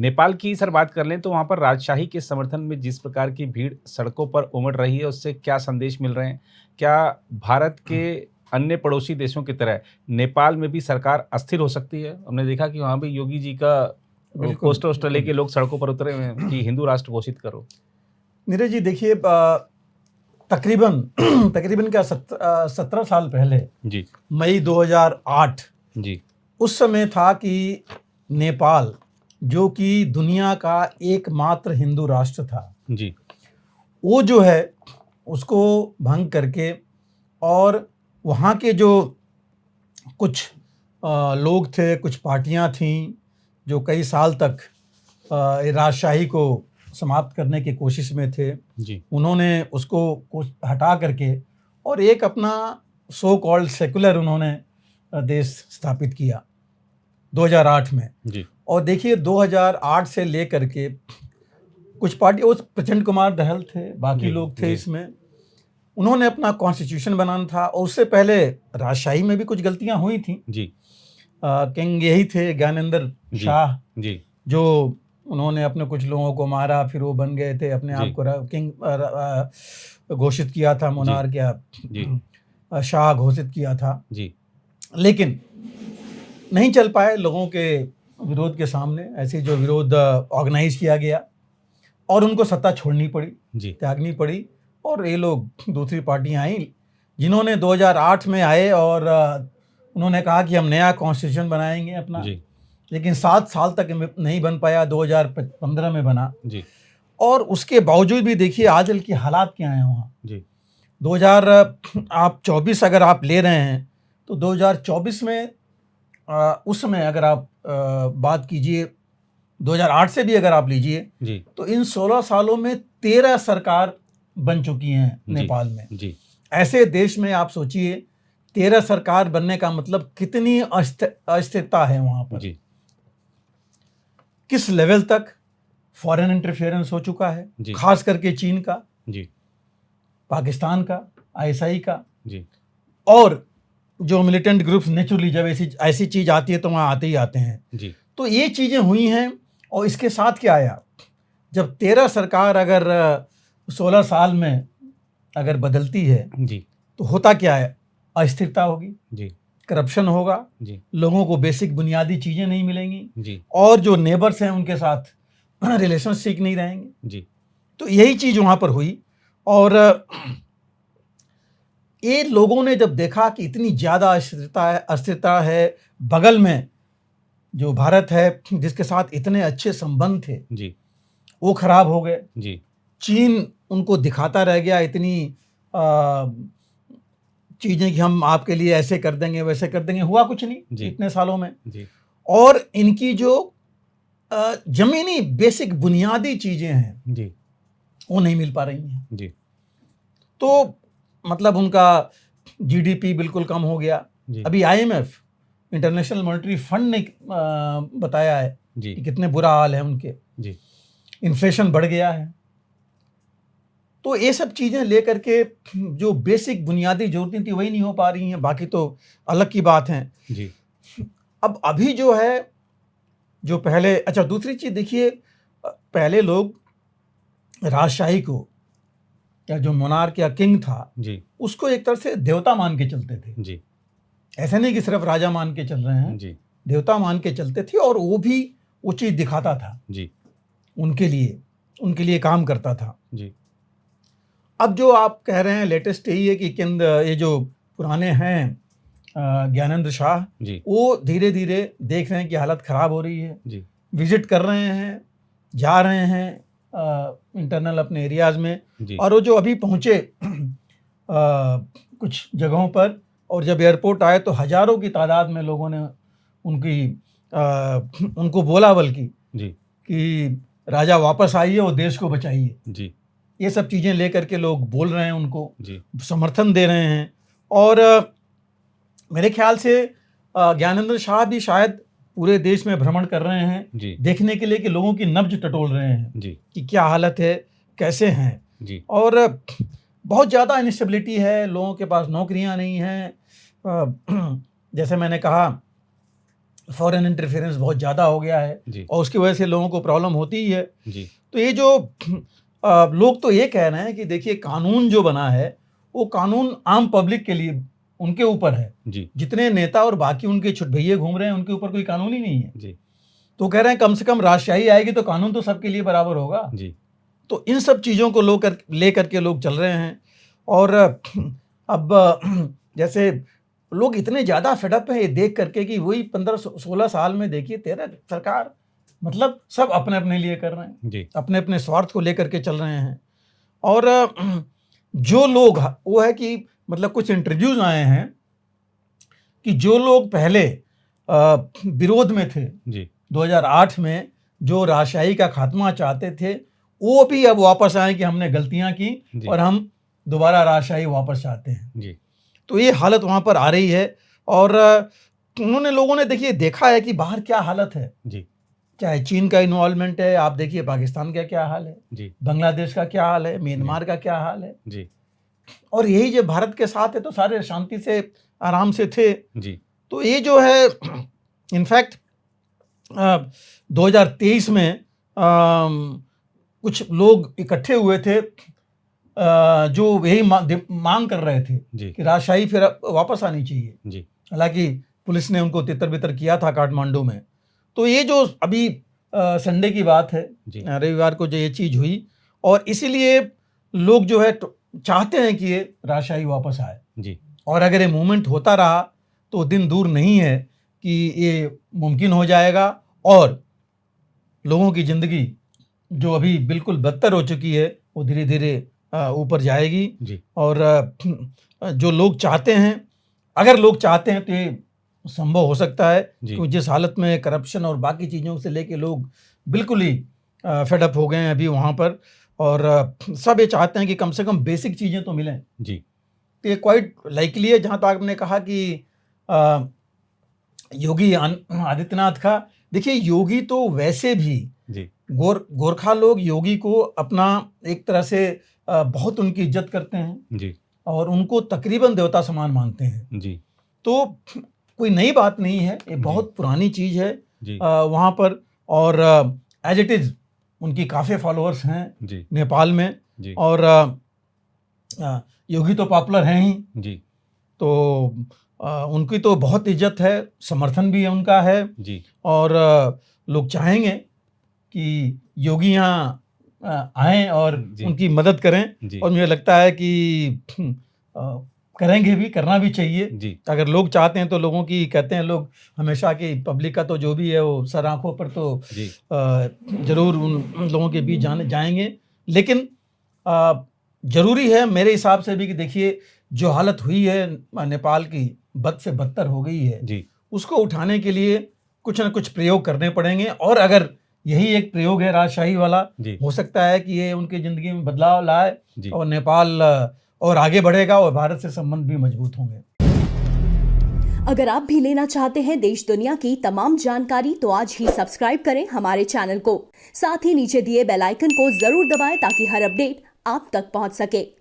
नेपाल की सर बात कर लें तो वहाँ पर राजशाही के समर्थन में जिस प्रकार की भीड़ सड़कों पर उमड़ रही है, उससे क्या संदेश मिल रहे हैं? क्या भारत के अन्य पड़ोसी देशों की तरह नेपाल में भी सरकार अस्थिर हो सकती है? हमने देखा कि वहाँ भी योगी जी का बिल्कुल, पोस्टर-वोस्टर बिल्कुल। लेके लोग सड़कों पर उतरे हुए हैं कि हिंदू राष्ट्र घोषित करो। नीरज जी देखिए तकरीबन तकरीबन क्या 17 साल पहले जी, मई 2008 जी, उस समय था कि नेपाल जो कि दुनिया का एकमात्र हिंदू राष्ट्र था, जी, वो जो है उसको भंग करके और वहाँ के जो कुछ लोग थे, कुछ पार्टियां थीं जो कई साल तक ये राजशाही को समाप्त करने की कोशिश में थे, जी, उन्होंने उसको कुछ हटा करके और एक अपना सो कॉल्ड सेकुलर उन्होंने देश स्थापित किया 2008 में। जी, और देखिए 2008 से लेकर के कुछ पार्टी उस प्रचंड कुमार दहल थे, बाकी जी, लोग थे जी, इसमें। उन्होंने अपना कॉन्स्टिट्यूशन बनाना था और उससे पहले राजशाही में भी कुछ गलतियां हुई थी। जी, किंग यही थे ज्ञानेंद्र जी, शाह, जी, जो उन्होंने अपने कुछ लोगों को मारा, फिर वो बन गए थे अपने आप जी, को किंग घोषित किया था, जी, मोनार्क या जी, शाह घोषित किया था, जी, लेकिन नहीं चल पाए लोगों के विरोध के सामने। ऐसे जो विरोध ऑर्गेनाइज किया गया और उनको सत्ता छोड़नी पड़ी, जी, त्यागनी पड़ी और ये लोग दूसरी पार्टियां आई जिन्होंने 2008 में आए और उन्होंने कहा कि हम नया कॉन्स्टिट्यूशन बनाएंगे अपना, जी, लेकिन 7 साल तक नहीं बन पाया, 2015 में बना। जी, और उसके बावजूद भी देखिए आजकल की हालात क्या हैं वहाँ। जी, 2000 आप 24 अगर आप ले रहे हैं तो 2024 में उस समय अगर आप बात कीजिए, 2008 से भी अगर आप लीजिए जी, तो इन 16 सालों में 13 सरकार बन चुकी हैं जी, नेपाल में। जी, ऐसे देश में आप सोचिए 13 सरकार बनने का मतलब कितनी अस्थिरता है वहाँ पर, जी, किस लेवल तक फॉरेन इंटरफेरेंस हो चुका है, जी, खास करके चीन का, जी, पाकिस्तान का, आईएसआई का। जी, और जो मिलिटेंट ग्रुप्स नेचुरली जब ऐसी ऐसी चीज आती है तो वहाँ आते ही आते हैं। जी, तो ये चीजें हुई हैं और इसके साथ क्या आया, जब 13 सरकार अगर 16 साल में अगर बदलती है जी, तो होता क्या है, अस्थिरता होगी, जी, करप्शन होगा, जी, लोगों को बेसिक बुनियादी चीजें नहीं मिलेंगी जी, और जो नेबर्स हैं उनके साथ रिलेशन ठीक नहीं रहेंगे। जी, तो यही चीज वहां पर हुई और ये लोगों ने जब देखा कि इतनी ज्यादा अस्थिरता है, बगल में जो भारत है जिसके साथ इतने अच्छे संबंध थे जी, वो खराब हो गए, जी, चीन उनको दिखाता रह गया इतनी चीजें कि हम आपके लिए ऐसे कर देंगे वैसे कर देंगे, हुआ कुछ नहीं जी, इतने सालों में। जी, और इनकी जो जमीनी बेसिक बुनियादी चीजें हैं जी, वो नहीं मिल पा रही हैं। जी, तो मतलब उनका जीडीपी बिल्कुल कम हो गया। जी, अभी आईएमएफ, इंटरनेशनल मॉनेटरी फंड ने बताया है जी, कि कितने बुरा हाल है उनके, जी, इन्फ्लेशन बढ़ गया है। तो ये सब चीजें लेकर के जो बेसिक बुनियादी जरूरतें थी वही नहीं हो पा रही हैं, बाकी तो अलग की बात है। जी, अब अभी जो है, जो पहले, अच्छा दूसरी चीज देखिए, पहले लोग राजशाही को या जो मोनार्क या किंग था जी, उसको एक तरह से देवता मान के चलते थे। जी, ऐसा नहीं कि सिर्फ राजा मान के चल रहे हैं, जी, देवता मान के चलते थे और वो भी वो चीज दिखाता था जी, उनके लिए काम करता था। जी, अब जो आप कह रहे हैं लेटेस्ट यही है कि किंग, ये जो पुराने हैं ज्ञानेंद्र शाह, जी, वो धीरे धीरे देख रहे हैं कि हालत खराब हो रही है, जी, विजिट कर रहे हैं, जा रहे हैं इंटरनल अपने एरियाज में। जी, और वो जो अभी पहुंचे कुछ जगहों पर, और जब एयरपोर्ट आए तो हजारों की तादाद में लोगों ने उनको बोला बल्कि जी, कि राजा वापस आइए और देश को बचाइए। जी, ये सब चीज़ें लेकर के लोग बोल रहे हैं, उनको जी, समर्थन दे रहे हैं। और मेरे ख्याल से ज्ञानेंद्र शाह भी शायद पूरे देश में भ्रमण कर रहे हैं, जी, देखने के लिए कि लोगों की नब्ज टटोल रहे हैं जी, कि क्या हालत है, कैसे हैं। जी, और बहुत ज़्यादा इनस्टेबिलिटी है, लोगों के पास नौकरियां नहीं हैं। जैसे मैंने कहा फॉरेन इंटरफेरेंस बहुत ज़्यादा हो गया है जी और उसकी वजह से लोगों को प्रॉब्लम होती ही है। जी तो ये जो लोग तो ये कह रहे हैं कि देखिए कानून जो बना है वो कानून आम पब्लिक के लिए उनके ऊपर है। जी जितने नेता और बाकी उनके छुटभैये घूम रहे हैं उनके ऊपर कोई कानून ही नहीं है। जी तो कह रहे हैं कम से कम राजशाही आएगी तो कानून तो सबके लिए बराबर होगा। जी तो इन सब चीज़ों को ले करके लोग चल रहे हैं। और अब जैसे लोग इतने ज़्यादा फेडअप हैं ये देख करके कि वही 15-16 साल में देखिए 13 सरकार, मतलब सब अपने अपने लिए कर रहे हैं, जी अपने अपने स्वार्थ को लेकर के चल रहे हैं। और जो लोग वो है कि मतलब कुछ इंटरव्यूज आए हैं कि जो लोग पहले विरोध में थे जी 2008 में, जो राजशाही का खात्मा चाहते थे, वो भी अब वापस आए कि हमने गलतियां की जी और हम दोबारा राजशाही वापस चाहते हैं। जी तो ये हालत वहाँ पर आ रही है। और उन्होंने लोगों ने देखिए देखा है कि बाहर क्या हालत है, जी चाहे चीन का इन्वॉल्वमेंट है, आप देखिए पाकिस्तान का क्या हाल है, जी बांग्लादेश का क्या हाल है, म्यांमार का क्या हाल है। जी और यही जब भारत के साथ है तो सारे शांति से आराम से थे। जी तो ये जो है इनफैक्ट 2023 में कुछ लोग इकट्ठे हुए थे जो यही मांग कर रहे थे जी कि राजशाही फिर वापस आनी चाहिए। जी हालांकि पुलिस ने उनको तितर बितर किया था काठमांडू में। तो ये जो अभी संडे की बात है, जी रविवार को जो ये चीज़ हुई, और इसीलिए लोग जो है चाहते हैं कि ये राजशाही वापस आए। जी और अगर ये मूवमेंट होता रहा तो दिन दूर नहीं है कि ये मुमकिन हो जाएगा और लोगों की ज़िंदगी जो अभी बिल्कुल बदतर हो चुकी है वो धीरे धीरे ऊपर जाएगी। जी और जो लोग चाहते हैं, अगर लोग चाहते हैं तो ये संभव हो सकता है, जी क्योंकि जिस हालत में करप्शन और बाकी चीज़ों से लेके लोग बिल्कुल ही फेडअप हो गए हैं अभी वहाँ पर। और सब ये चाहते हैं कि कम से कम बेसिक चीज़ें तो मिलें। जी तो ये क्वाइट लाइकली है। जहाँ तक आपने कहा कि योगी आदित्यनाथ का, देखिए योगी तो वैसे भी जी गोरखा लोग योगी को अपना एक तरह से बहुत उनकी इज्जत करते हैं जी और उनको तकरीबन देवता समान मानते हैं। जी तो कोई नई बात नहीं है, ये जी बहुत पुरानी चीज़ है जी वहाँ पर। और एज इट इज़ उनकी काफ़ी फॉलोअर्स हैं जी नेपाल में। जी और योगी तो पॉपुलर हैं ही, जी तो उनकी तो बहुत इज्जत है, समर्थन भी उनका है। जी और लोग चाहेंगे कि योगी यहाँ आएँ और जी उनकी मदद करें। जी और मुझे लगता है कि करेंगे भी, करना भी चाहिए। जी अगर लोग चाहते हैं तो लोगों की, कहते हैं लोग हमेशा कि पब्लिक का तो जो भी है वो सर आँखों पर, तो जी ज़रूर उन लोगों के बीच जाएंगे। लेकिन ज़रूरी है मेरे हिसाब से भी कि देखिए जो हालत हुई है नेपाल की, बद से बदतर हो गई है, जी उसको उठाने के लिए कुछ ना कुछ प्रयोग करने पड़ेंगे। और अगर यही एक प्रयोग है राजशाही वाला, जी हो सकता है कि ये उनकी ज़िंदगी में बदलाव लाए जी और नेपाल और आगे बढ़ेगा और भारत से संबंध भी मजबूत होंगे। अगर आप भी लेना चाहते हैं देश दुनिया की तमाम जानकारी तो आज ही सब्सक्राइब करें हमारे चैनल को। साथ ही नीचे दिए बेल आइकन को जरूर दबाएं ताकि हर अपडेट आप तक पहुंच सके।